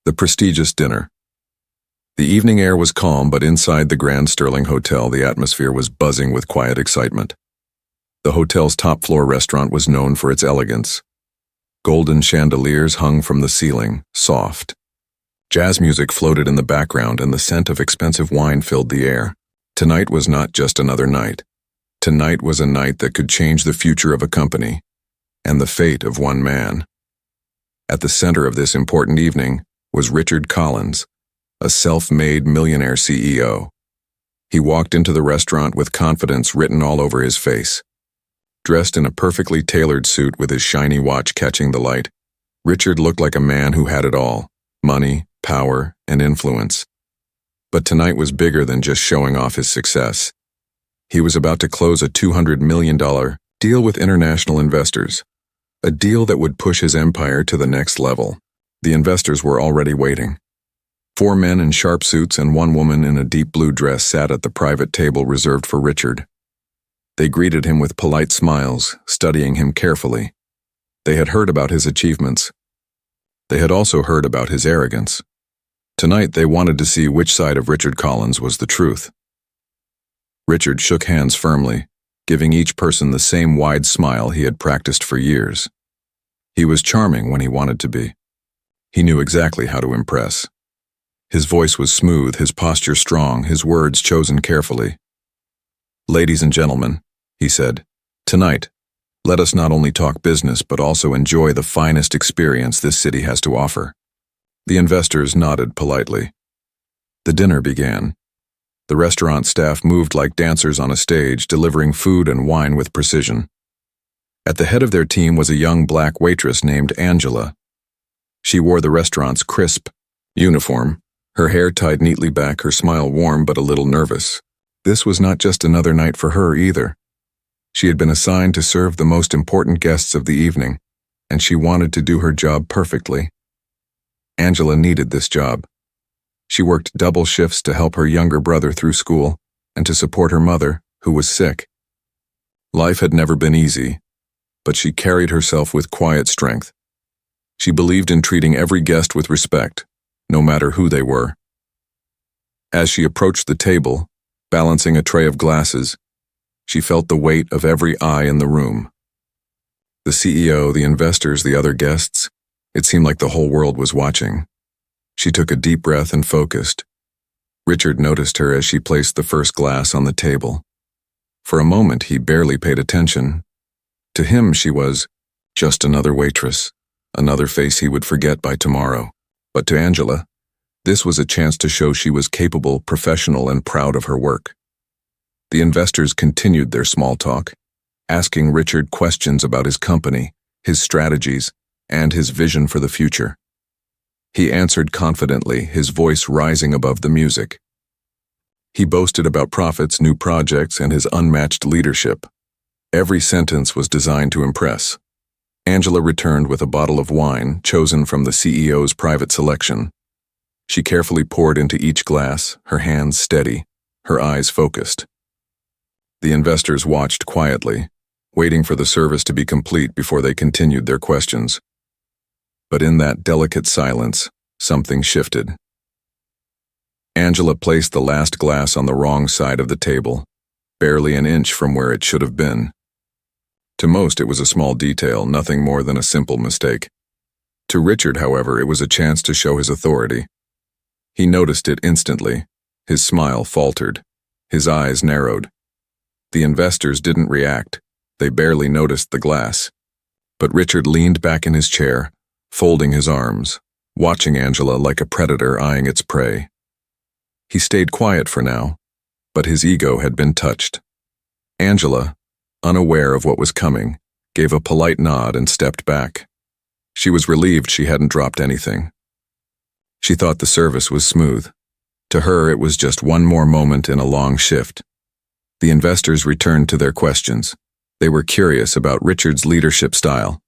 The prestigious dinner. The evening air was calm, but inside the Grand Sterling Hotel, the atmosphere was buzzing with quiet excitement. The hotel's top-floor restaurant was known for its elegance. Golden chandeliers hung from the ceiling, soft. Jazz music floated in the background, and the scent of expensive wine filled the air. Tonight was not just another night. Tonight was a night that could change the future of a company, and the fate of one man. At the center of this important evening was Richard Collins, a self-made millionaire CEO. He walked into the restaurant with confidence written all over his face. Dressed in a perfectly tailored suit with his shiny watch catching the light, Richard looked like a man who had it all: money, power, and influence. But tonight was bigger than just showing off his success. He was about to close a $200 million deal with international investors, a deal that would push his empire to the next level. The investors were already waiting. 4 men in sharp suits and 1 woman in a deep blue dress sat at the private table reserved for Richard. They greeted him with polite smiles, studying him carefully. They had heard about his achievements. They had also heard about his arrogance. Tonight they wanted to see which side of Richard Collins was the truth. Richard shook hands firmly, giving each person the same wide smile he had practiced for years. He was charming when he wanted to be. He knew exactly how to impress. His voice was smooth, his posture strong, his words chosen carefully. "Ladies and gentlemen," he said, "tonight, let us not only talk business but also enjoy the finest experience this city has to offer." The investors nodded politely. The dinner began. The restaurant staff moved like dancers on a stage, delivering food and wine with precision. At the head of their team was a young black waitress named Angela. She wore the restaurant's crisp uniform, her hair tied neatly back, her smile warm but a little nervous. This was not just another night for her either. She had been assigned to serve the most important guests of the evening, and she wanted to do her job perfectly. Angela needed this job. She worked double shifts to help her younger brother through school and to support her mother, who was sick. Life had never been easy, but she carried herself with quiet strength. She believed in treating every guest with respect, no matter who they were. As she approached the table, balancing a tray of glasses, she felt the weight of every eye in the room. The CEO, the investors, the other guests, it seemed like the whole world was watching. She took a deep breath and focused. Richard noticed her as she placed the first glass on the table. For a moment, he barely paid attention. To him, she was just another waitress, another face he would forget by tomorrow. But to Angela, this was a chance to show she was capable, professional, and proud of her work. The investors continued their small talk, asking Richard questions about his company, his strategies, and his vision for the future. He answered confidently, his voice rising above the music. He boasted about profits, new projects, and his unmatched leadership. Every sentence was designed to impress. Angela returned with a bottle of wine, chosen from the CEO's private selection. She carefully poured into each glass, her hands steady, her eyes focused. The investors watched quietly, waiting for the service to be complete before they continued their questions. But in that delicate silence, something shifted. Angela placed the last glass on the wrong side of the table, barely an inch from where it should have been. To most, it was a small detail, nothing more than a simple mistake. To Richard, however, it was a chance to show his authority. He noticed it instantly. His smile faltered. His eyes narrowed. The investors didn't react. They barely noticed the glass. But Richard leaned back in his chair, folding his arms, watching Angela like a predator eyeing its prey. He stayed quiet for now, but his ego had been touched. Angela, unaware of what was coming, gave a polite nod and stepped back. She was relieved she hadn't dropped anything. She thought the service was smooth. To her, it was just one more moment in a long shift. The investors returned to their questions. They were curious about Richard's leadership style.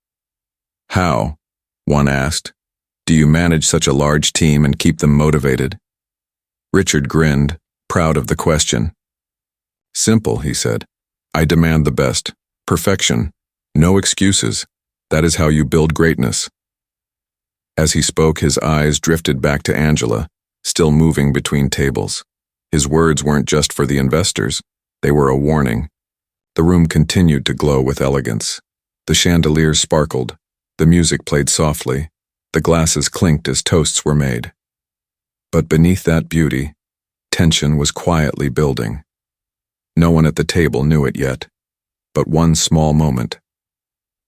"How?" one asked. "Do you manage such a large team and keep them motivated?" Richard grinned, proud of the question. "Simple," he said. "I demand the best. Perfection. No excuses. That is how you build greatness." As he spoke, his eyes drifted back to Angela, still moving between tables. His words weren't just for the investors, they were a warning. The room continued to glow with elegance. The chandeliers sparkled, the music played softly, the glasses clinked as toasts were made. But beneath that beauty, tension was quietly building. No one at the table knew it yet, but one small moment,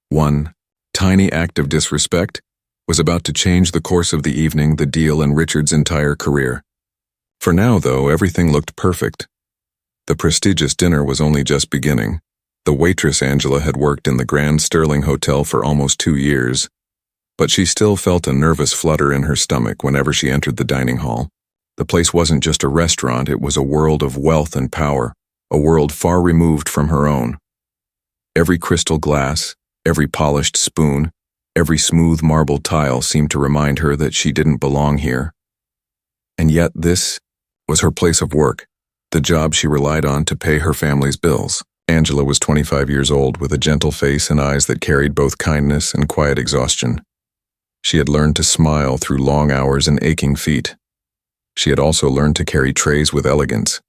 one tiny act of disrespect, was about to change the course of the evening, the deal, and Richard's entire career. For now, though, everything looked perfect. The prestigious dinner was only just beginning. The waitress Angela had worked in the Grand Sterling Hotel for almost 2 years, but she still felt a nervous flutter in her stomach whenever she entered the dining hall. The place wasn't just a restaurant, it was a world of wealth and power, a world far removed from her own. Every crystal glass, every polished spoon, every smooth marble tile seemed to remind her that she didn't belong here. And yet this was her place of work, the job she relied on to pay her family's bills. Angela was 25 years old with a gentle face and eyes that carried both kindness and quiet exhaustion. She had learned to smile through long hours and aching feet. She had also learned to carry trays with elegance,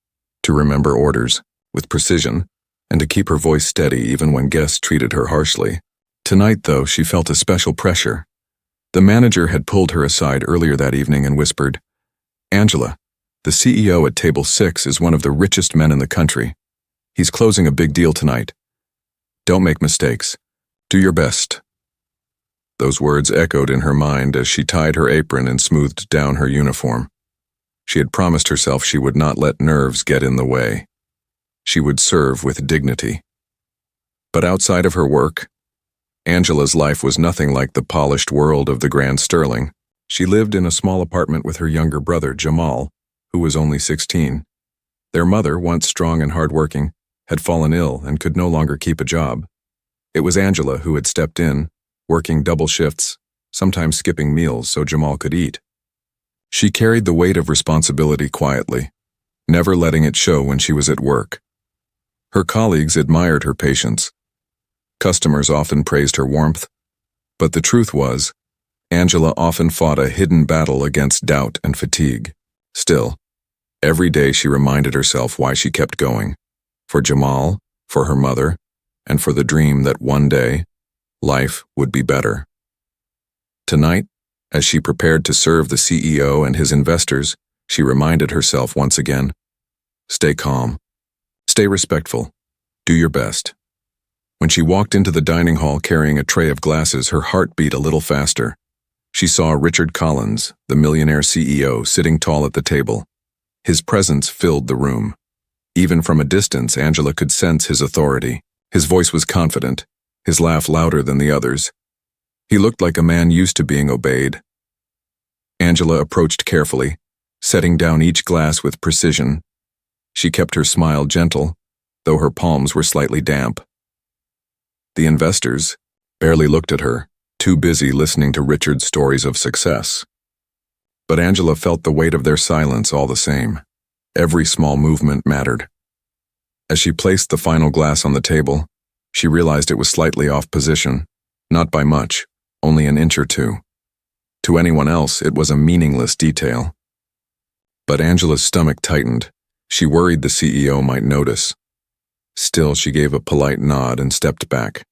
to remember orders with precision, and to keep her voice steady even when guests treated her harshly. Tonight, though, she felt a special pressure. The manager had pulled her aside earlier that evening and whispered, "Angela, the CEO at Table 6 is one of the richest men in the country. He's closing a big deal tonight. Don't make mistakes. Do your best." Those words echoed in her mind as she tied her apron and smoothed down her uniform. She had promised herself she would not let nerves get in the way. She would serve with dignity. But outside of her work, Angela's life was nothing like the polished world of the Grand Sterling. She lived in a small apartment with her younger brother, Jamal, who was only 16. Their mother, once strong and hardworking, had fallen ill and could no longer keep a job. It was Angela who had stepped in, working double shifts, sometimes skipping meals so Jamal could eat. She carried the weight of responsibility quietly, never letting it show when she was at work. Her colleagues admired her patience. Customers often praised her warmth, but the truth was, Angela often fought a hidden battle against doubt and fatigue. Still, every day she reminded herself why she kept going. For Jamal, for her mother, and for the dream that one day, life would be better. Tonight, as she prepared to serve the CEO and his investors, she reminded herself once again, stay calm, stay respectful, do your best. When she walked into the dining hall carrying a tray of glasses, her heart beat a little faster. She saw Richard Collins, the Millionaire CEO, sitting tall at the table. His presence filled the room. Even from a distance, Angela could sense his authority. His voice was confident, his laugh louder than the others. He looked like a man used to being obeyed. Angela approached carefully, setting down each glass with precision. She kept her smile gentle, though her palms were slightly damp. The investors barely looked at her, too busy listening to Richard's stories of success. But Angela felt the weight of their silence all the same. Every small movement mattered. As she placed the final glass on the table, she realized it was slightly off position, not by much, only an inch or two. To anyone else, it was a meaningless detail. But Angela's stomach tightened. She worried the CEO might notice. Still, she gave a polite nod and stepped back.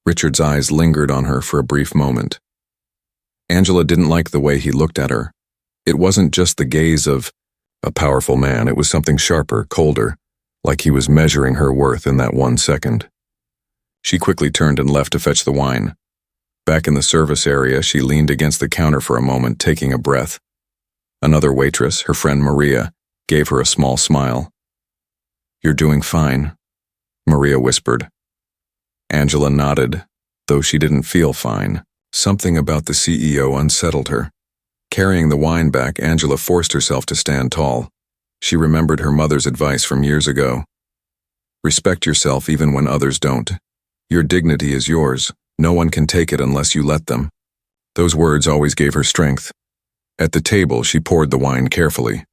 Richard's eyes lingered on her for a brief moment. Angela didn't like the way he looked at her. It wasn't just the gaze of a powerful man, it was something sharper, colder, like he was measuring her worth in that 1 second. She quickly turned and left to fetch the wine. Back in the service area, she leaned against the counter for a moment, taking a breath. Another waitress, her friend Maria, gave her a small smile. "You're doing fine," Maria whispered. Angela nodded, though she didn't feel fine. Something about the CEO unsettled her. Carrying the wine back, Angela forced herself to stand tall. She remembered her mother's advice from years ago. Respect yourself even when others don't. Your dignity is yours. No one can take it unless you let them. Those words always gave her strength. At the table, she poured the wine carefully.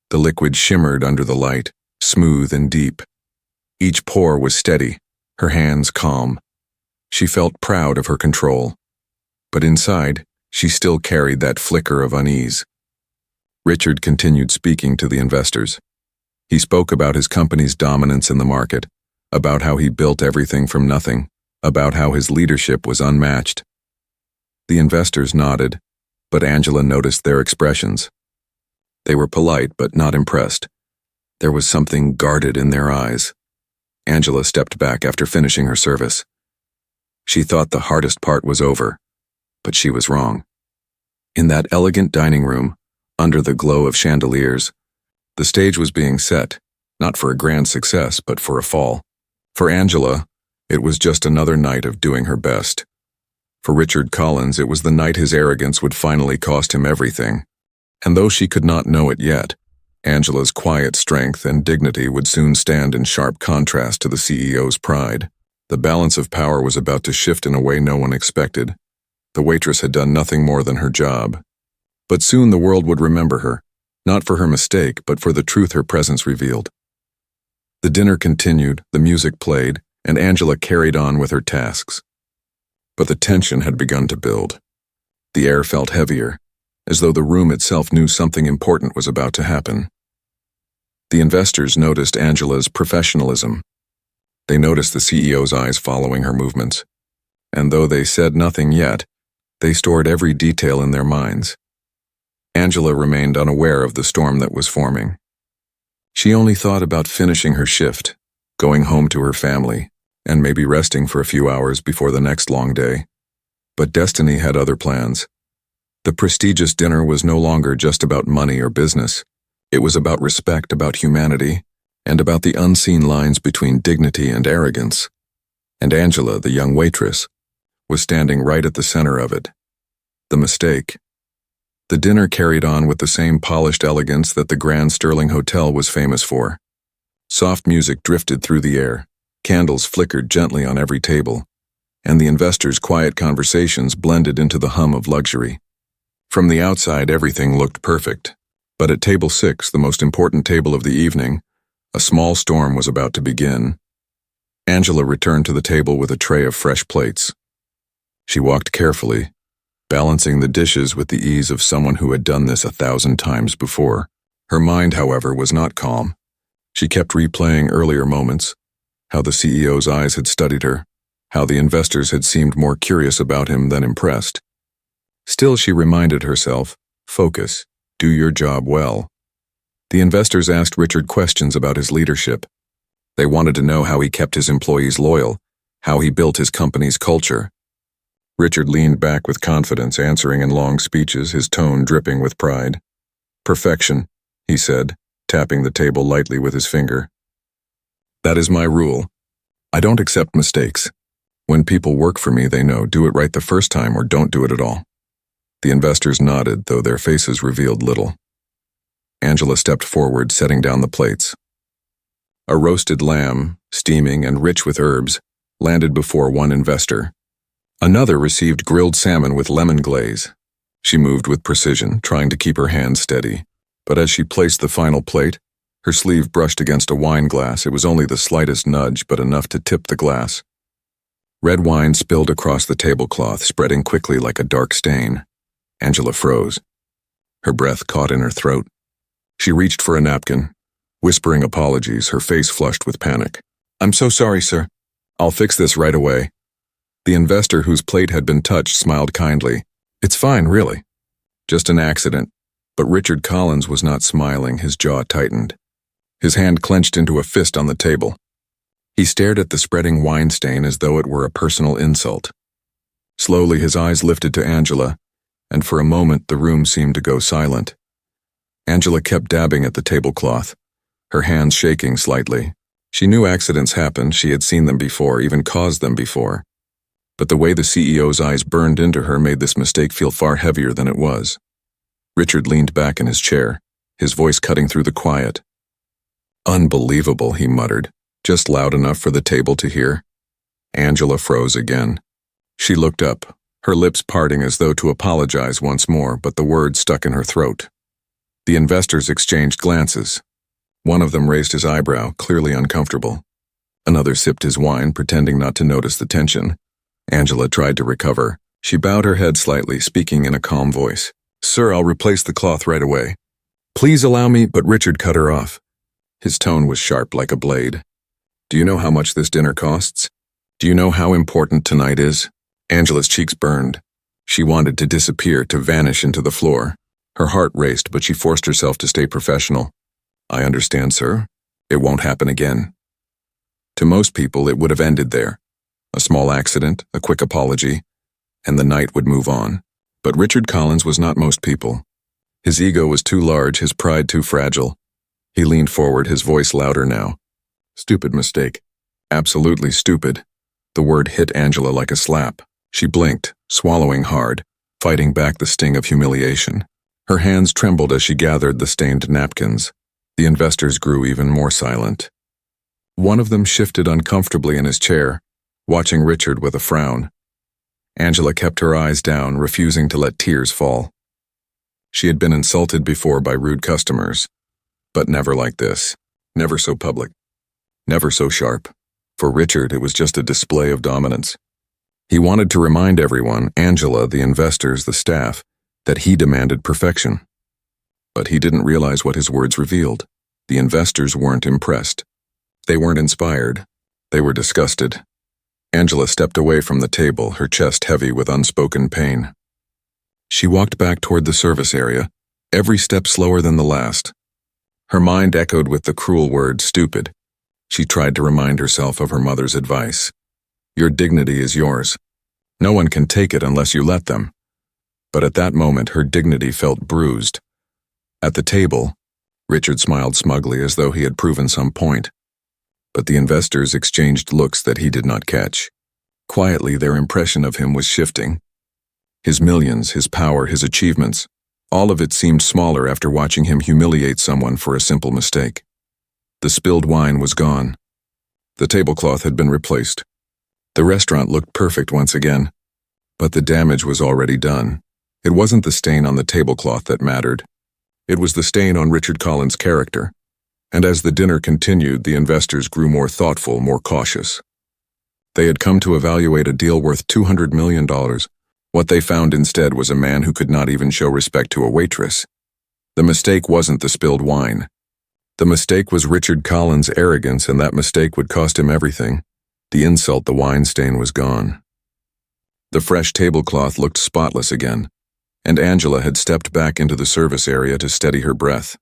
The liquid shimmered under the light, smooth and deep. Each pour was steady, her hands calm. She felt proud of her control. But inside, She still carried that flicker of unease. Richard continued speaking to the investors. He spoke about his company's dominance in the market, about how he built everything from nothing, about how his leadership was unmatched. The investors nodded, but Angela noticed their expressions. They were polite but not impressed. There was something guarded in their eyes. Angela stepped back after finishing her service. She thought the hardest part was over, but she was wrong. In that elegant dining room, under the glow of chandeliers, the stage was being set, not for a grand success, but for a fall. For Angela, it was just another night of doing her best. For Richard Collins, it was the night his arrogance would finally cost him everything. And though she could not know it yet, Angela's quiet strength and dignity would soon stand in sharp contrast to the CEO's pride. The balance of power was about to shift in a way no one expected. The waitress had done nothing more than her job. But soon the world would remember her, not for her mistake, but for the truth her presence revealed. The dinner continued, the music played, and Angela carried on with her tasks. But the tension had begun to build. The air felt heavier, as though the room itself knew something important was about to happen. The investors noticed Angela's professionalism. They noticed the CEO's eyes following her movements. And though they said nothing yet, they stored every detail in their minds. Angela remained unaware of the storm that was forming. She only thought about finishing her shift, going home to her family, and maybe resting for a few hours before the next long day. But destiny had other plans. The prestigious dinner was no longer just about money or business. It was about respect, about humanity, and about the unseen lines between dignity and arrogance. And Angela, the young waitress, was standing right at the center of it. The mistake. The dinner carried on with the same polished elegance that the Grand Sterling Hotel was famous for. Soft music drifted through the air, candles flickered gently on every table, and the investors' quiet conversations blended into the hum of luxury. From the outside, everything looked perfect, but at table 6, the most important table of the evening, a small storm was about to begin. Angela returned to the table with a tray of fresh plates. She walked carefully, balancing the dishes with the ease of someone who had done this 1,000 times before. Her mind, however, was not calm. She kept replaying earlier moments, how the CEO's eyes had studied her, how the investors had seemed more curious about him than impressed. Still, she reminded herself, focus, do your job well. The investors asked Richard questions about his leadership. They wanted to know how he kept his employees loyal, how he built his company's culture. Richard leaned back with confidence, answering in long speeches, his tone dripping with pride. Perfection, he said, tapping the table lightly with his finger. That is my rule. I don't accept mistakes. When people work for me, they know, do it right the first time or don't do it at all. The investors nodded, though their faces revealed little. Angela stepped forward, setting down the plates. A roasted lamb, steaming and rich with herbs, landed before one investor. Another received grilled salmon with lemon glaze. She moved with precision, trying to keep her hands steady. But as she placed the final plate, her sleeve brushed against a wine glass. It was only the slightest nudge, but enough to tip the glass. Red wine spilled across the tablecloth, spreading quickly like a dark stain. Angela froze. Her breath caught in her throat. She reached for a napkin, whispering apologies, her face flushed with panic. I'm so sorry, sir. I'll fix this right away. The investor whose plate had been touched smiled kindly. It's fine, really. Just an accident. But Richard Collins was not smiling, his jaw tightened. His hand clenched into a fist on the table. He stared at the spreading wine stain as though it were a personal insult. Slowly his eyes lifted to Angela, and for a moment the room seemed to go silent. Angela kept dabbing at the tablecloth, her hands shaking slightly. She knew accidents happened, she had seen them before, even caused them before. But the way the CEO's eyes burned into her made this mistake feel far heavier than it was. Richard leaned back in his chair, his voice cutting through the quiet. Unbelievable, he muttered, just loud enough for the table to hear. Angela froze again. She looked up, her lips parting as though to apologize once more, but the words stuck in her throat. The investors exchanged glances. One of them raised his eyebrow, clearly uncomfortable. Another sipped his wine, pretending not to notice the tension. Angela tried to recover, She bowed her head slightly, speaking in a calm voice. "Sir, I'll replace the cloth right away." "Please allow me," but Richard cut her off. His tone was sharp like a blade. "Do you know how much this dinner costs? Do you know how important tonight is?" Angela's cheeks burned. She wanted to disappear, to vanish into the floor. Her heart raced, but she forced herself to stay professional. "I understand, sir. It won't happen again." To most people, it would have ended there. A small accident, a quick apology, and the night would move on. But Richard Collins was not most people. His ego was too large, his pride too fragile. He leaned forward, his voice louder now. "Stupid mistake. Absolutely stupid." The word hit Angela like a slap. She blinked, swallowing hard, fighting back the sting of humiliation. Her hands trembled as she gathered the stained napkins. The investors grew even more silent. One of them shifted uncomfortably in his chair, watching Richard with a frown. Angela kept her eyes down, refusing to let tears fall. She had been insulted before by rude customers, but never like this. Never so public. Never so sharp. For Richard, it was just a display of dominance. He wanted to remind everyone, Angela, the investors, the staff, that he demanded perfection. But he didn't realize what his words revealed. The investors weren't impressed. They weren't inspired. They were disgusted. Angela stepped away from the table, her chest heavy with unspoken pain. She walked back toward the service area, every step slower than the last. Her mind echoed with the cruel word, stupid. She tried to remind herself of her mother's advice. Your dignity is yours. No one can take it unless you let them. But at that moment, her dignity felt bruised. At the table, Richard smiled smugly as though he had proven some point. But the investors exchanged looks that he did not catch. Quietly, their impression of him was shifting. His millions, his power, his achievements, all of it seemed smaller after watching him humiliate someone for a simple mistake. The spilled wine was gone. The tablecloth had been replaced. The restaurant looked perfect once again. But the damage was already done. It wasn't the stain on the tablecloth that mattered. It was the stain on Richard Collins' character. And as the dinner continued, the investors grew more thoughtful, more cautious. They had come to evaluate a deal worth $200 million. What they found instead was a man who could not even show respect to a waitress. The mistake wasn't the spilled wine. The mistake was Richard Collins' arrogance, and that mistake would cost him everything. The insult, the wine stain, was gone. The fresh tablecloth looked spotless again, and Angela had stepped back into the service area to steady her breath.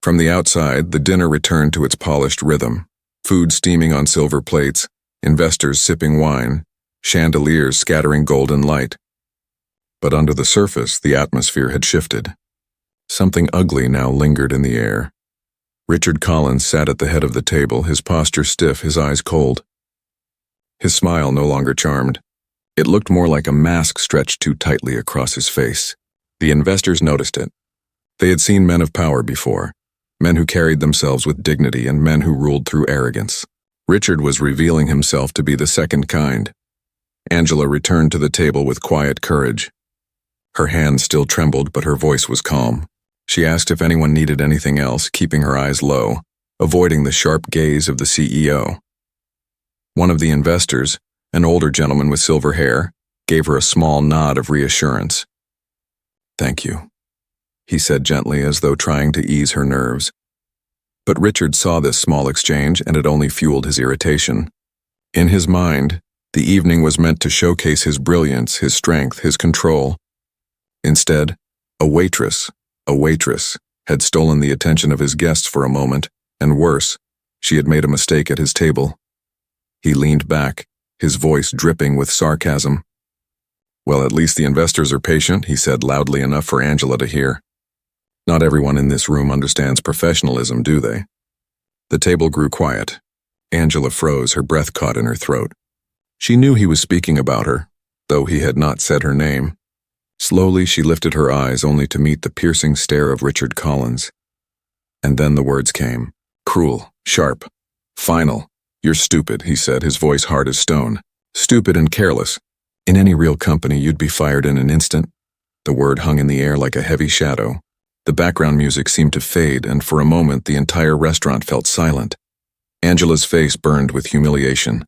From the outside, the dinner returned to its polished rhythm. Food steaming on silver plates, investors sipping wine, chandeliers scattering golden light. But under the surface, the atmosphere had shifted. Something ugly now lingered in the air. Richard Collins sat at the head of the table, his posture stiff, his eyes cold. His smile no longer charmed. It looked more like a mask stretched too tightly across his face. The investors noticed it. They had seen men of power before, men who carried themselves with dignity and men who ruled through arrogance. Richard was revealing himself to be the second kind. Angela returned to the table with quiet courage. Her hands still trembled, but her voice was calm. She asked if anyone needed anything else, keeping her eyes low, avoiding the sharp gaze of the CEO. One of the investors, an older gentleman with silver hair, gave her a small nod of reassurance. "Thank you," he said gently, as though trying to ease her nerves. But Richard saw this small exchange, and it only fueled his irritation. In his mind, the evening was meant to showcase his brilliance, his strength, his control. Instead, a waitress, had stolen the attention of his guests for a moment, and worse, she had made a mistake at his table. He leaned back, his voice dripping with sarcasm. "Well, at least the investors are patient," he said loudly enough for Angela to hear. "Not everyone in this room understands professionalism, do they?" The table grew quiet. Angela froze, her breath caught in her throat. She knew he was speaking about her, though he had not said her name. Slowly, she lifted her eyes only to meet the piercing stare of Richard Collins. And then the words came. Cruel, sharp, final. "You're stupid," he said, his voice hard as stone. "Stupid and careless. In any real company, you'd be fired in an instant." The word hung in the air like a heavy shadow. The background music seemed to fade, and for a moment the entire restaurant felt silent. Angela's face burned with humiliation.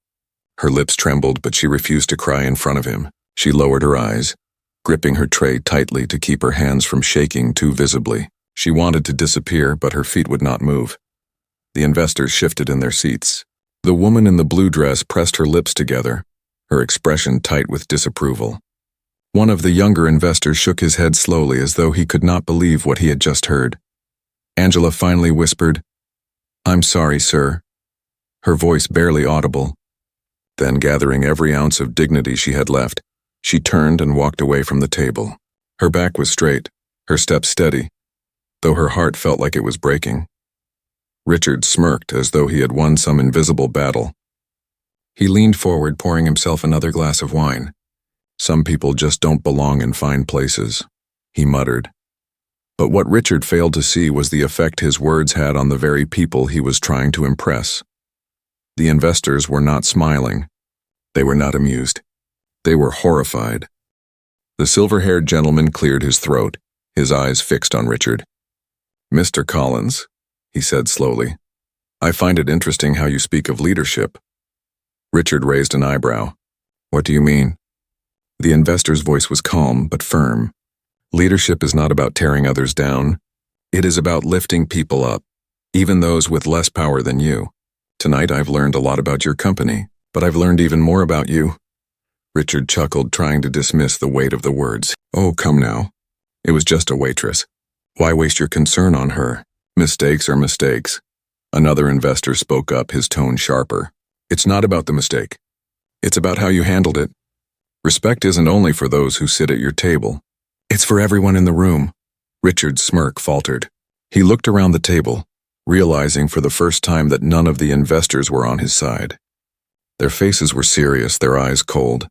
Her lips trembled, but she refused to cry in front of him. She lowered her eyes, gripping her tray tightly to keep her hands from shaking too visibly. She wanted to disappear, but her feet would not move. The investors shifted in their seats. The woman in the blue dress pressed her lips together, her expression tight with disapproval. One of the younger investors shook his head slowly as though he could not believe what he had just heard. Angela finally whispered, "I'm sorry, sir," her voice barely audible. Then, gathering every ounce of dignity she had left, she turned and walked away from the table. Her back was straight, her step steady, though her heart felt like it was breaking. Richard smirked as though he had won some invisible battle. He leaned forward, pouring himself another glass of wine. "Some people just don't belong in fine places," he muttered. But what Richard failed to see was the effect his words had on the very people he was trying to impress. The investors were not smiling. They were not amused. They were horrified. The silver-haired gentleman cleared his throat, his eyes fixed on Richard. "Mr. Collins," he said slowly, "I find it interesting how you speak of leadership." Richard raised an eyebrow. "What do you mean?" The investor's voice was calm but firm. "Leadership is not about tearing others down. It is about lifting people up, even those with less power than you. Tonight I've learned a lot about your company, but I've learned even more about you." Richard chuckled, trying to dismiss the weight of the words. "Oh, come now. It was just a waitress. Why waste your concern on her? Mistakes are mistakes." Another investor spoke up, his tone sharper. "It's not about the mistake. It's about how you handled it. Respect isn't only for those who sit at your table. It's for everyone in the room." Richard's smirk faltered. He looked around the table, realizing for the first time that none of the investors were on his side. Their faces were serious, their eyes cold.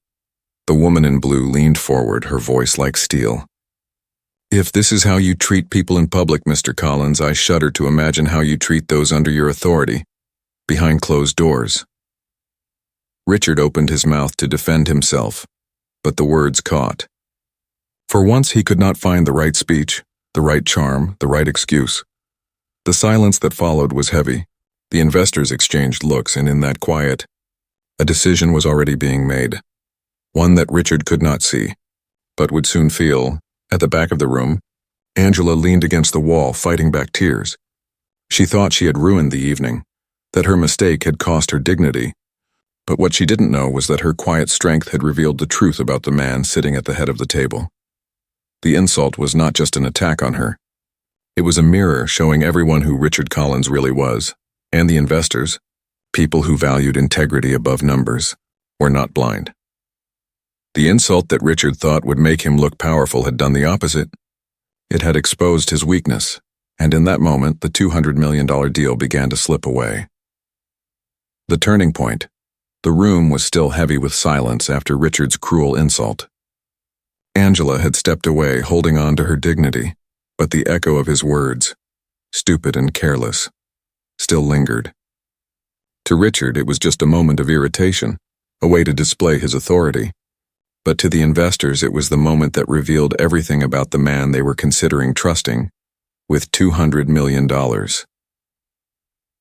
The woman in blue leaned forward, her voice like steel. "If this is how you treat people in public, Mr. Collins, I shudder to imagine how you treat those under your authority, behind closed doors." Richard opened his mouth to defend himself, but the words caught. For once he could not find the right speech, the right charm, the right excuse. The silence that followed was heavy. The investors exchanged looks, and in that quiet, a decision was already being made. One that Richard could not see, but would soon feel. At the back of the room, Angela leaned against the wall, fighting back tears. She thought she had ruined the evening, that her mistake had cost her dignity. But what she didn't know was that her quiet strength had revealed the truth about the man sitting at the head of the table. The insult was not just an attack on her. It was a mirror showing everyone who Richard Collins really was, and the investors, people who valued integrity above numbers, were not blind. The insult that Richard thought would make him look powerful had done the opposite. It had exposed his weakness, and in that moment the $200 million deal began to slip away. The turning point. The room was still heavy with silence after Richard's cruel insult. Angela had stepped away, holding on to her dignity, but the echo of his words, stupid and careless, still lingered. To Richard, it was just a moment of irritation, a way to display his authority. But to the investors, it was the moment that revealed everything about the man they were considering trusting, with $200 million.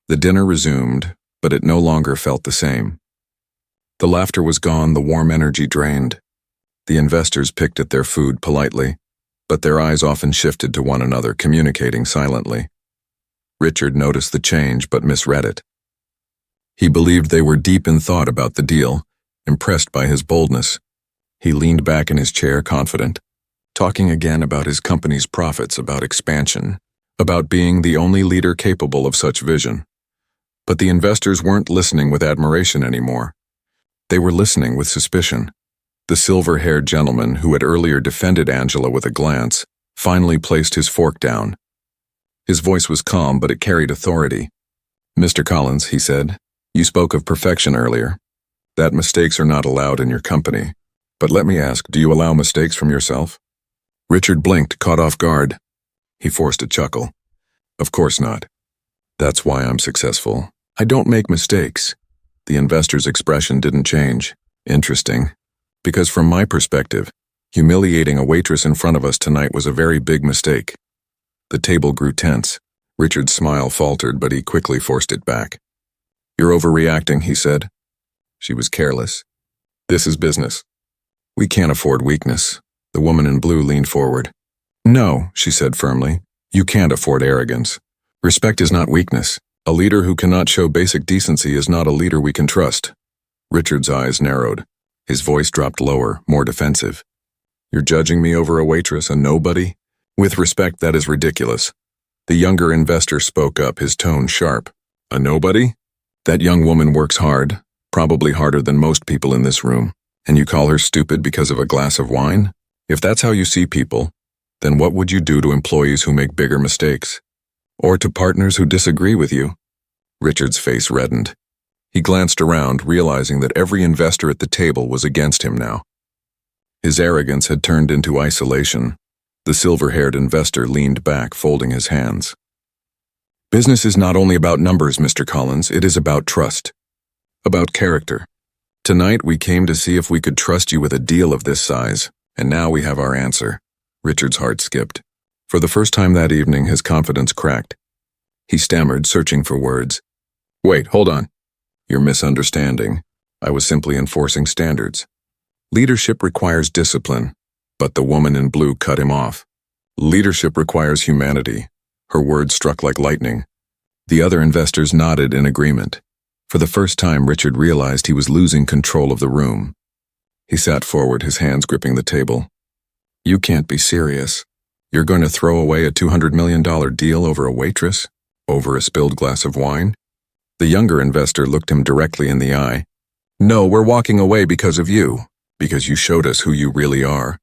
The dinner resumed, but it no longer felt the same. The laughter was gone, the warm energy drained. The investors picked at their food politely, but their eyes often shifted to one another, communicating silently. Richard noticed the change but misread it. He believed they were deep in thought about the deal, impressed by his boldness. He leaned back in his chair, confident, talking again about his company's profits, about expansion, about being the only leader capable of such vision. But the investors weren't listening with admiration anymore. They were listening with suspicion. The silver-haired gentleman, who had earlier defended Angela with a glance, finally placed his fork down. His voice was calm, but it carried authority. "Mr. Collins," he said, "you spoke of perfection earlier. That mistakes are not allowed in your company. But let me ask, do you allow mistakes from yourself?" Richard blinked, caught off guard. He forced a chuckle. "Of course not. That's why I'm successful. I don't make mistakes." The investor's expression didn't change. "Interesting. Because from my perspective, humiliating a waitress in front of us tonight was a very big mistake." The table grew tense. Richard's smile faltered, but he quickly forced it back. "You're overreacting," he said. She was careless. "This is business." We can't afford weakness. The woman in blue leaned forward. No, she said firmly. You can't afford arrogance. Respect is not weakness. A leader who cannot show basic decency is not a leader we can trust. Richard's eyes narrowed. His voice dropped lower, more defensive. You're judging me over a waitress, a nobody? With respect, that is ridiculous. The younger investor spoke up, his tone sharp. A nobody? That young woman works hard, probably harder than most people in this room, and you call her stupid because of a glass of wine? If that's how you see people, then what would you do to employees who make bigger mistakes? Or to partners who disagree with you? Richard's face reddened. He glanced around, realizing that every investor at the table was against him now. His arrogance had turned into isolation. The silver-haired investor leaned back, folding his hands. Business is not only about numbers, Mr. Collins, it is about trust. About character. Tonight we came to see if we could trust you with a deal of this size, and now we have our answer. Richard's heart skipped. For the first time that evening, his confidence cracked. He stammered, searching for words. Wait, hold on. You're misunderstanding. I was simply enforcing standards. Leadership requires discipline, but the woman in blue cut him off. Leadership requires humanity. Her words struck like lightning. The other investors nodded in agreement. For the first time, Richard realized he was losing control of the room. He sat forward, his hands gripping the table. You can't be serious. You're going to throw away a $200 million deal over a waitress? Over a spilled glass of wine? The younger investor looked him directly in the eye. No, we're walking away because of you, because you showed us who you really are.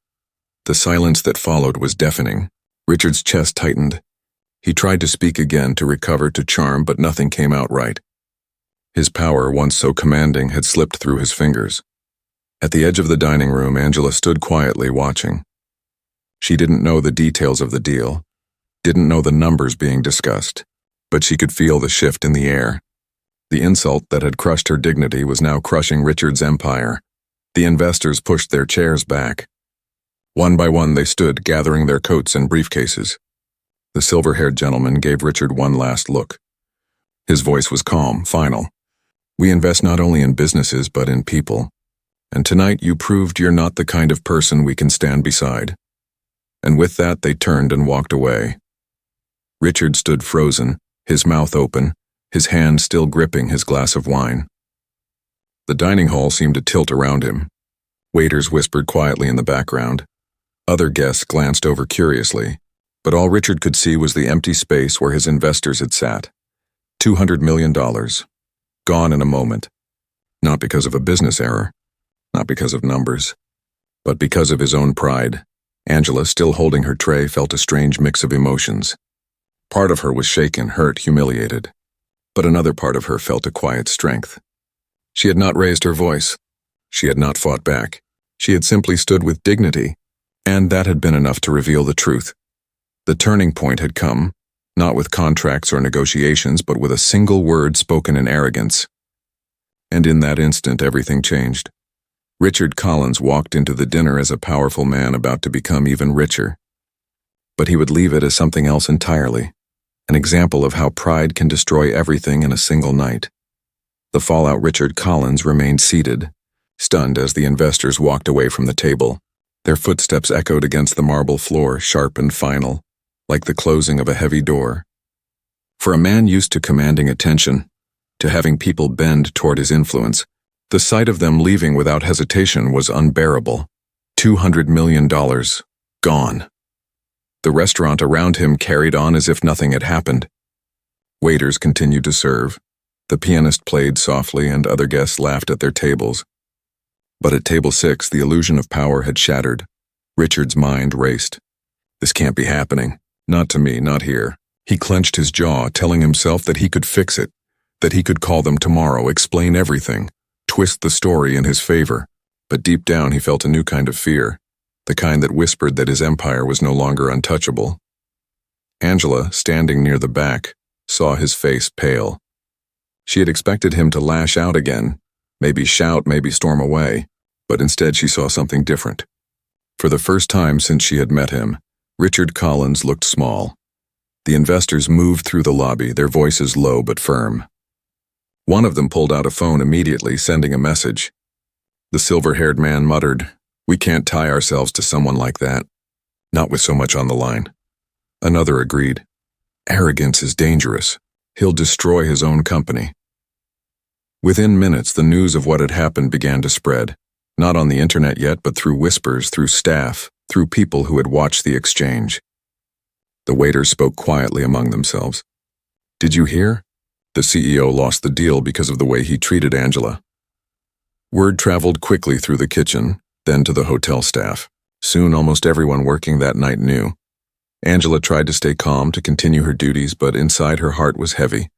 The silence that followed was deafening. Richard's chest tightened. He tried to speak again, to recover, to charm, but nothing came out right. His power, once so commanding, had slipped through his fingers. At the edge of the dining room, Angela stood quietly watching. She didn't know the details of the deal, didn't know the numbers being discussed, but she could feel the shift in the air. The insult that had crushed her dignity was now crushing Richard's empire. The investors pushed their chairs back. One by one they stood, gathering their coats and briefcases. The silver-haired gentleman gave Richard one last look. His voice was calm, final. We invest not only in businesses but in people. And tonight you proved you're not the kind of person we can stand beside. And with that they turned and walked away. Richard stood frozen, his mouth open, his hand still gripping his glass of wine. The dining hall seemed to tilt around him. Waiters whispered quietly in the background. Other guests glanced over curiously, but all Richard could see was the empty space where his investors had sat. $200 million. Gone in a moment. Not because of a business error, not because of numbers, but because of his own pride. Angela, still holding her tray, felt a strange mix of emotions. Part of her was shaken, hurt, humiliated, but another part of her felt a quiet strength. She had not raised her voice. She had not fought back. She had simply stood with dignity, and that had been enough to reveal the truth. The turning point had come, not with contracts or negotiations, but with a single word spoken in arrogance. And in that instant, everything changed. Richard Collins walked into the dinner as a powerful man about to become even richer. But he would leave it as something else entirely, an example of how pride can destroy everything in a single night. The fallout Richard Collins remained seated, stunned as the investors walked away from the table. Their footsteps echoed against the marble floor, sharp and final, like the closing of a heavy door. For a man used to commanding attention, to having people bend toward his influence, the sight of them leaving without hesitation was unbearable. $200 million. Gone. The restaurant around him carried on as if nothing had happened. Waiters continued to serve. The pianist played softly and other guests laughed at their tables. But at table 6, the illusion of power had shattered. Richard's mind raced. This can't be happening. Not to me, not here. He clenched his jaw, telling himself that he could fix it, that he could call them tomorrow, explain everything, twist the story in his favor. But deep down he felt a new kind of fear, the kind that whispered that his empire was no longer untouchable. Angela, standing near the back, saw his face pale. She had expected him to lash out again, maybe shout, maybe storm away, but instead she saw something different. For the first time since she had met him, Richard Collins looked small. The investors moved through the lobby, their voices low but firm. One of them pulled out a phone immediately, sending a message. The silver-haired man muttered, We can't tie ourselves to someone like that. Not with so much on the line. Another agreed. Arrogance is dangerous. He'll destroy his own company. Within minutes, the news of what had happened began to spread. Not on the internet yet, but through whispers, through staff, through people who had watched the exchange. The waiters spoke quietly among themselves. Did you hear? The CEO lost the deal because of the way he treated Angela. Word traveled quickly through the kitchen, then to the hotel staff. Soon almost everyone working that night knew. Angela tried to stay calm, to continue her duties, but inside her heart was heavy.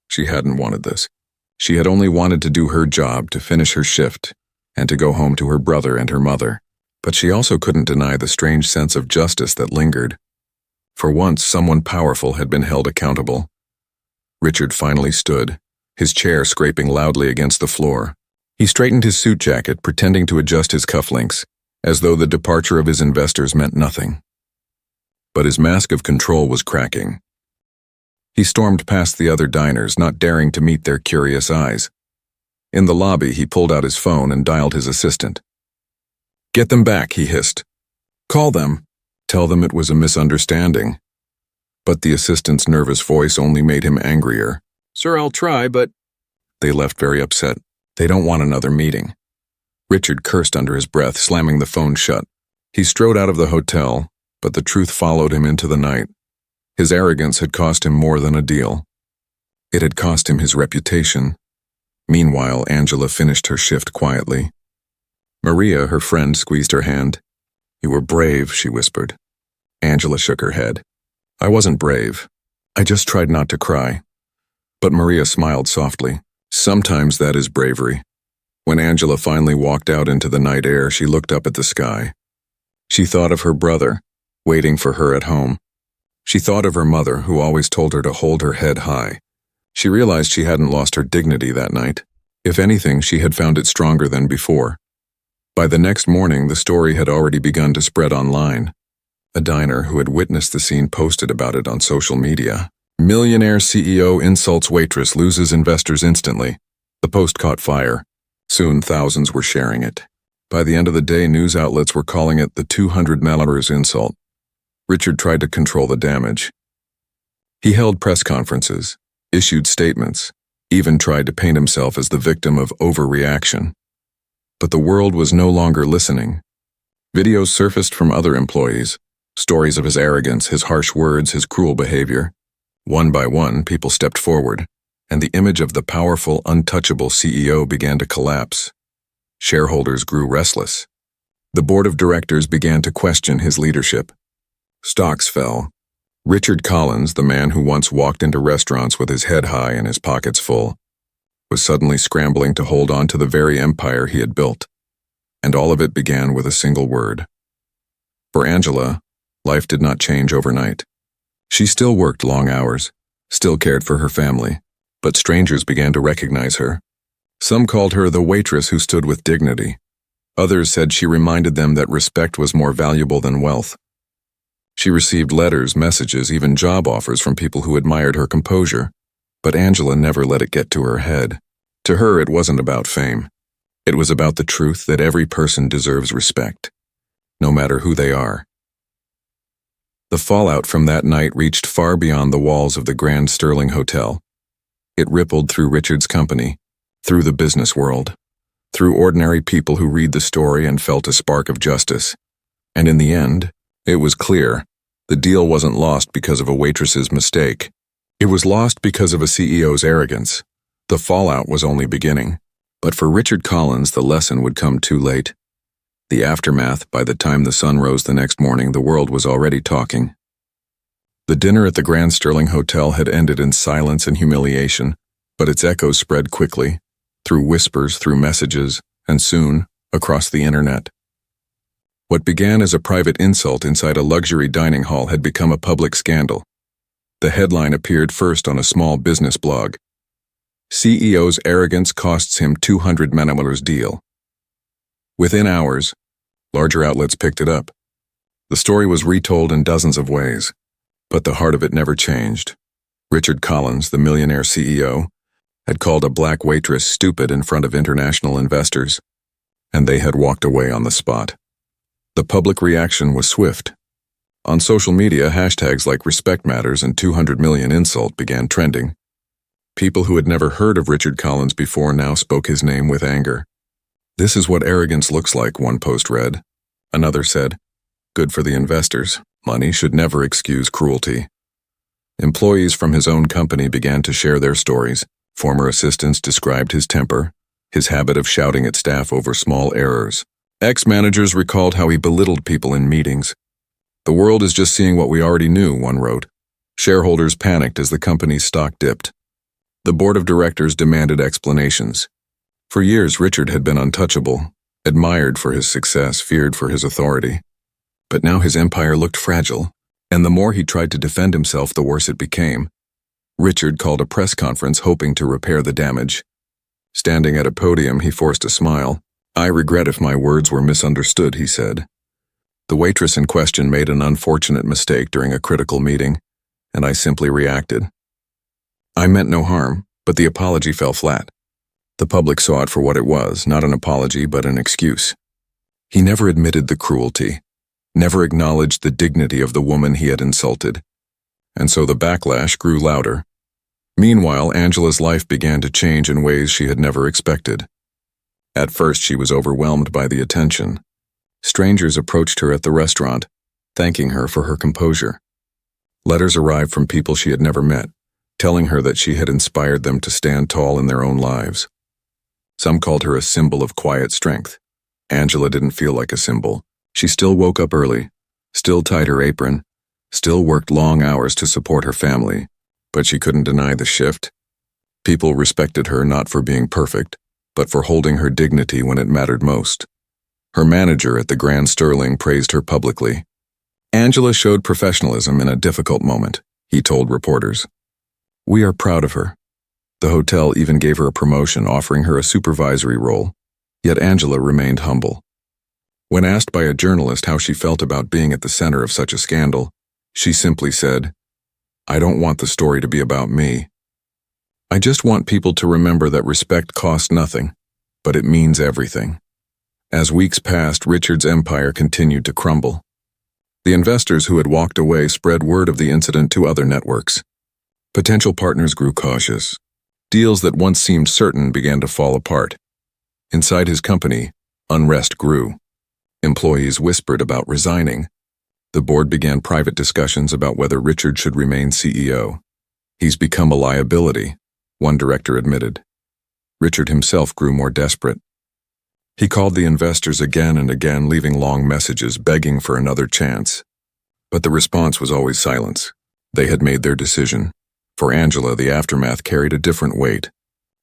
She hadn't wanted this. She had only wanted to do her job, to finish her shift, and to go home to her brother and her mother. But she also couldn't deny the strange sense of justice that lingered. For once, someone powerful had been held accountable. Richard finally stood, his chair scraping loudly against the floor. He straightened his suit jacket, pretending to adjust his cufflinks, as though the departure of his investors meant nothing. But his mask of control was cracking. He stormed past the other diners, not daring to meet their curious eyes. In the lobby, he pulled out his phone and dialed his assistant. "Get them back," he hissed. "Call them. Tell them it was a misunderstanding." But the assistant's nervous voice only made him angrier. "Sir, I'll try, but—" They left very upset. They don't want another meeting. Richard cursed under his breath, slamming the phone shut. He strode out of the hotel, but the truth followed him into the night. His arrogance had cost him more than a deal. It had cost him his reputation. Meanwhile, Angela finished her shift quietly. Maria, her friend, squeezed her hand. "You were brave," she whispered. Angela shook her head. "I wasn't brave. I just tried not to cry." But Maria smiled softly. Sometimes that is bravery. When Angela finally walked out into the night air, she looked up at the sky. She thought of her brother, waiting for her at home. She thought of her mother, who always told her to hold her head high. She realized she hadn't lost her dignity that night. If anything, she had found it stronger than before. By the next morning, the story had already begun to spread online. A diner who had witnessed the scene posted about it on social media. "Millionaire CEO insults waitress, loses investors instantly." The post caught fire. Soon thousands were sharing it. By the end of the day, news outlets were calling it the 200 Millionaires insult. Richard tried to control the damage. He held press conferences, issued statements, even tried to paint himself as the victim of overreaction. But the world was no longer listening. Videos surfaced from other employees, stories of his arrogance, his harsh words, his cruel behavior. One by one, people stepped forward, and the image of the powerful, untouchable CEO began to collapse. Shareholders grew restless. The board of directors began to question his leadership. Stocks fell. Richard Collins, the man who once walked into restaurants with his head high and his pockets full, was suddenly scrambling to hold on to the very empire he had built. And all of it began with a single word. For Angela, life did not change overnight. She still worked long hours, still cared for her family, but strangers began to recognize her. Some called her the waitress who stood with dignity. Others said she reminded them that respect was more valuable than wealth. She received letters, messages, even job offers from people who admired her composure, but Angela never let it get to her head. To her, it wasn't about fame. It was about the truth that every person deserves respect, no matter who they are. The fallout from that night reached far beyond the walls of the Grand Sterling Hotel. It rippled through Richard's company, through the business world, through ordinary people who read the story and felt a spark of justice. And in the end, it was clear, the deal wasn't lost because of a waitress's mistake. It was lost because of a CEO's arrogance. The fallout was only beginning. But for Richard Collins, the lesson would come too late. The aftermath, by the time the sun rose the next morning, the world was already talking. The dinner at the Grand Sterling Hotel had ended in silence and humiliation, but its echoes spread quickly, through whispers, through messages, and soon, across the internet. What began as a private insult inside a luxury dining hall had become a public scandal. The headline appeared first on a small business blog. CEO's arrogance costs him $200 million deal. Within hours, larger outlets picked it up. The story was retold in dozens of ways, but the heart of it never changed. Richard Collins, the millionaire CEO, had called a black waitress stupid in front of international investors. and they had walked away on the spot. The public reaction was swift. On social media, hashtags like Respect Matters and 200 million insult began trending. People who had never heard of Richard Collins before now spoke his name with anger. "This is what arrogance looks like," one post read. Another said, "Good for the investors. Money should never excuse cruelty." Employees from his own company began to share their stories. Former assistants described his temper, his habit of shouting at staff over small errors. Ex-managers recalled how he belittled people in meetings. "The world is just seeing what we already knew," one wrote. Shareholders panicked as the company's stock dipped. The board of directors demanded explanations. For years, Richard had been untouchable, admired for his success, feared for his authority. But now his empire looked fragile, and the more he tried to defend himself, the worse it became. Richard called a press conference hoping to repair the damage. Standing at a podium, he forced a smile. "I regret if my words were misunderstood," he said. "The waitress in question made an unfortunate mistake during a critical meeting, and I simply reacted. I meant no harm, but the apology fell flat." The public saw it for what it was, not an apology, but an excuse. He never admitted the cruelty, never acknowledged the dignity of the woman he had insulted. And so the backlash grew louder. Meanwhile, Angela's life began to change in ways she had never expected. At first, she was overwhelmed by the attention. Strangers approached her at the restaurant, thanking her for her composure. Letters arrived from people she had never met, telling her that she had inspired them to stand tall in their own lives. Some called her a symbol of quiet strength. Angela didn't feel like a symbol. She still woke up early, still tied her apron, still worked long hours to support her family, but she couldn't deny the shift. People respected her not for being perfect, but for holding her dignity when it mattered most. Her manager at the Grand Sterling praised her publicly. Angela showed professionalism in a difficult moment, he told reporters. "We are proud of her." The hotel even gave her a promotion, offering her a supervisory role, yet Angela remained humble. When asked by a journalist how she felt about being at the center of such a scandal, she simply said, "I don't want the story to be about me. I just want people to remember that respect costs nothing, but it means everything." As weeks passed, Richard's empire continued to crumble. The investors who had walked away spread word of the incident to other networks. Potential partners grew cautious. Deals that once seemed certain began to fall apart. Inside his company, unrest grew. Employees whispered about resigning. The board began private discussions about whether Richard should remain CEO. "He's become a liability," one director admitted. Richard himself grew more desperate. He called the investors again and again, leaving long messages begging for another chance. But the response was always silence. They had made their decision. For Angela, the aftermath carried a different weight.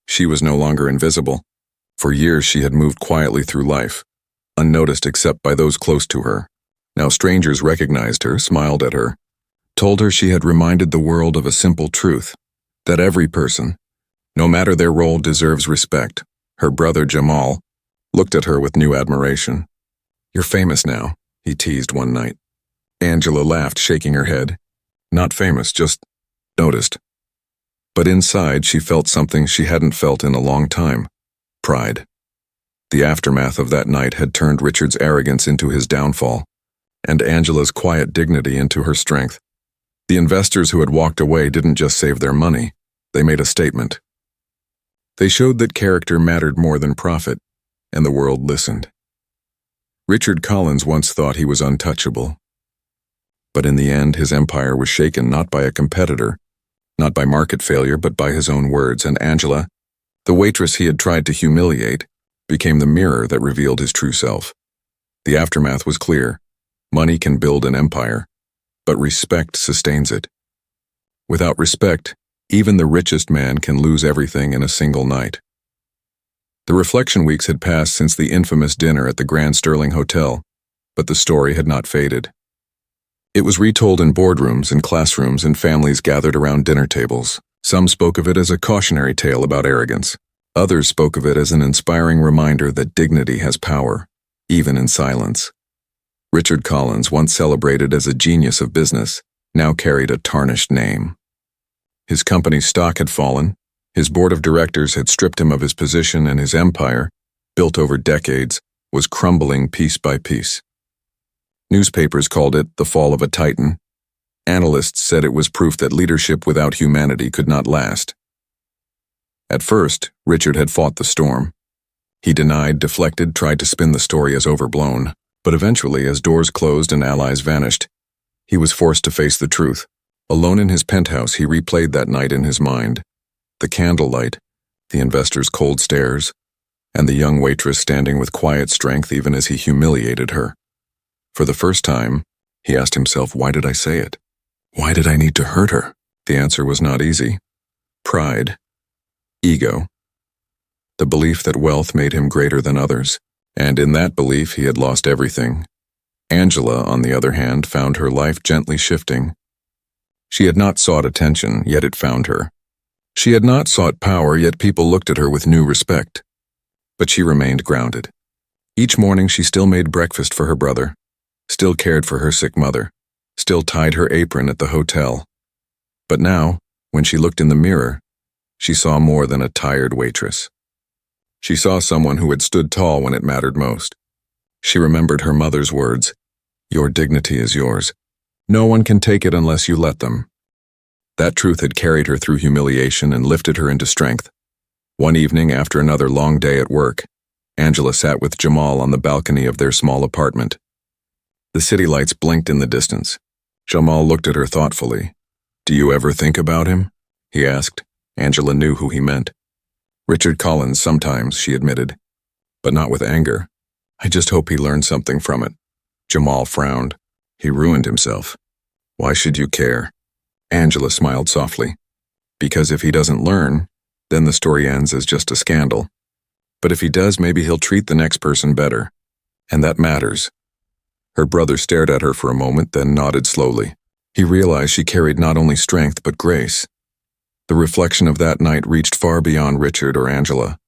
She was no longer invisible. For years, she had moved quietly through life, unnoticed except by those close to her. Now strangers recognized her, smiled at her, told her she had reminded the world of a simple truth, that every person, no matter their role, deserves respect. Her brother, Jamal, looked at her with new admiration. "You're famous now," he teased one night. Angela laughed, shaking her head. "Not famous, just noticed." But inside, she felt something she hadn't felt in a long time: pride. The aftermath of that night had turned Richard's arrogance into his downfall, and Angela's quiet dignity into her strength. The investors who had walked away didn't just save their money, they made a statement. They showed that character mattered more than profit, and the world listened. Richard Collins once thought he was untouchable. But in the end, his empire was shaken not by a competitor, not by market failure, but by his own words, and Angela, the waitress he had tried to humiliate, became the mirror that revealed his true self. The aftermath was clear. Money can build an empire, but respect sustains it. Without respect, even the richest man can lose everything in a single night. The reflection weeks had passed since the infamous dinner at the Grand Sterling Hotel, but the story had not faded. It was retold in boardrooms, in classrooms, and families gathered around dinner tables. Some spoke of it as a cautionary tale about arrogance. Others spoke of it as an inspiring reminder that dignity has power, even in silence. Richard Collins, once celebrated as a genius of business, now carried a tarnished name. His company's stock had fallen, his board of directors had stripped him of his position, and his empire, built over decades, was crumbling piece by piece. Newspapers called it the fall of a titan. Analysts said it was proof that leadership without humanity could not last. At first, Richard had fought the storm. He denied, deflected, tried to spin the story as overblown, but eventually, as doors closed and allies vanished, he was forced to face the truth. Alone in his penthouse, he replayed that night in his mind. The candlelight, the investor's cold stares, and the young waitress standing with quiet strength even as he humiliated her. For the first time, he asked himself, why did I say it? Why did I need to hurt her? The answer was not easy. Pride. Ego. The belief that wealth made him greater than others, and in that belief he had lost everything. Angela, on the other hand, found her life gently shifting. She had not sought attention, yet it found her. She had not sought power, yet people looked at her with new respect. But she remained grounded. Each morning she still made breakfast for her brother, still cared for her sick mother, still tied her apron at the hotel. But now, when she looked in the mirror, she saw more than a tired waitress. She saw someone who had stood tall when it mattered most. She remembered her mother's words, "Your dignity is yours. No one can take it unless you let them." That truth had carried her through humiliation and lifted her into strength. One evening, after another long day at work, Angela sat with Jamal on the balcony of their small apartment. The city lights blinked in the distance. Jamal looked at her thoughtfully. "Do you ever think about him?" he asked. Angela knew who he meant. "Richard Collins, sometimes," she admitted, but not with anger. "I just hope he learned something from it." Jamal frowned. "He ruined himself." "Why should you care?" Angela smiled softly. "Because if he doesn't learn, then the story ends as just a scandal. But if he does, maybe he'll treat the next person better. And that matters." Her brother stared at her for a moment, then nodded slowly. He realized she carried not only strength but grace. The reflection of that night reached far beyond Richard or Angela.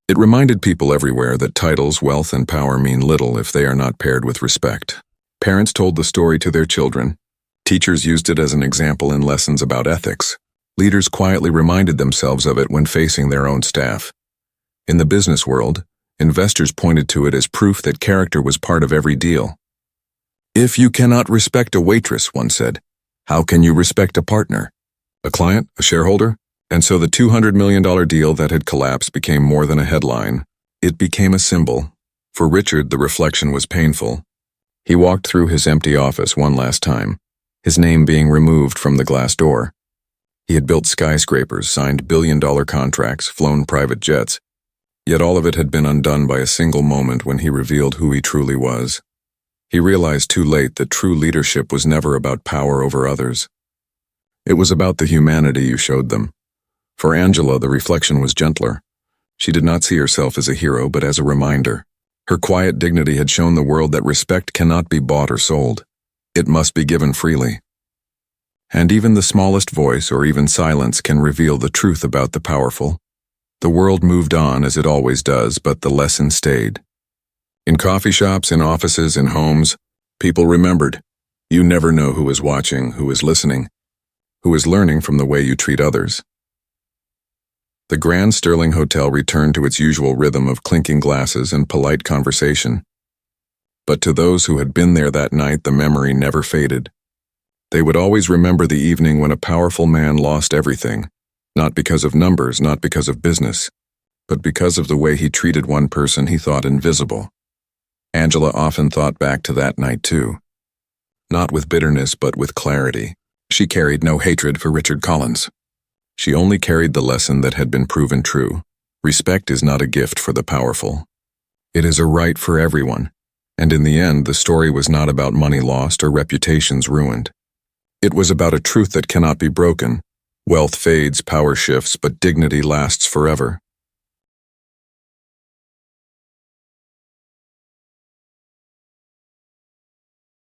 It reminded people everywhere that titles, wealth, and power mean little if they are not paired with respect. Parents told the story to their children. Teachers used it as an example in lessons about ethics. Leaders quietly reminded themselves of it when facing their own staff. In the business world, investors pointed to it as proof that character was part of every deal. "If you cannot respect a waitress," one said, "how can you respect a partner? A client? A shareholder?" And so the $200 million deal that had collapsed became more than a headline. It became a symbol. For Richard, the reflection was painful. He walked through his empty office one last time, his name being removed from the glass door. He had built skyscrapers, signed billion-dollar contracts, flown private jets, yet all of it had been undone by a single moment when he revealed who he truly was. He realized too late that true leadership was never about power over others. It was about the humanity you showed them. For Angela, the reflection was gentler. She did not see herself as a hero, but as a reminder. Her quiet dignity had shown the world that respect cannot be bought or sold. It must be given freely. And even the smallest voice or even silence can reveal the truth about the powerful. The world moved on as it always does, but the lesson stayed. In coffee shops, in offices, in homes, people remembered. You never know who is watching, who is listening, who is learning from the way you treat others. The Grand Sterling Hotel returned to its usual rhythm of clinking glasses and polite conversation. But to those who had been there that night, the memory never faded. They would always remember the evening when a powerful man lost everything, not because of numbers, not because of business, but because of the way he treated one person he thought invisible. Angela often thought back to that night too. Not with bitterness, but with clarity. She carried no hatred for Richard Collins. She only carried the lesson that had been proven true. Respect is not a gift for the powerful. It is a right for everyone. And in the end, the story was not about money lost or reputations ruined. It was about a truth that cannot be broken. Wealth fades, power shifts, but dignity lasts forever.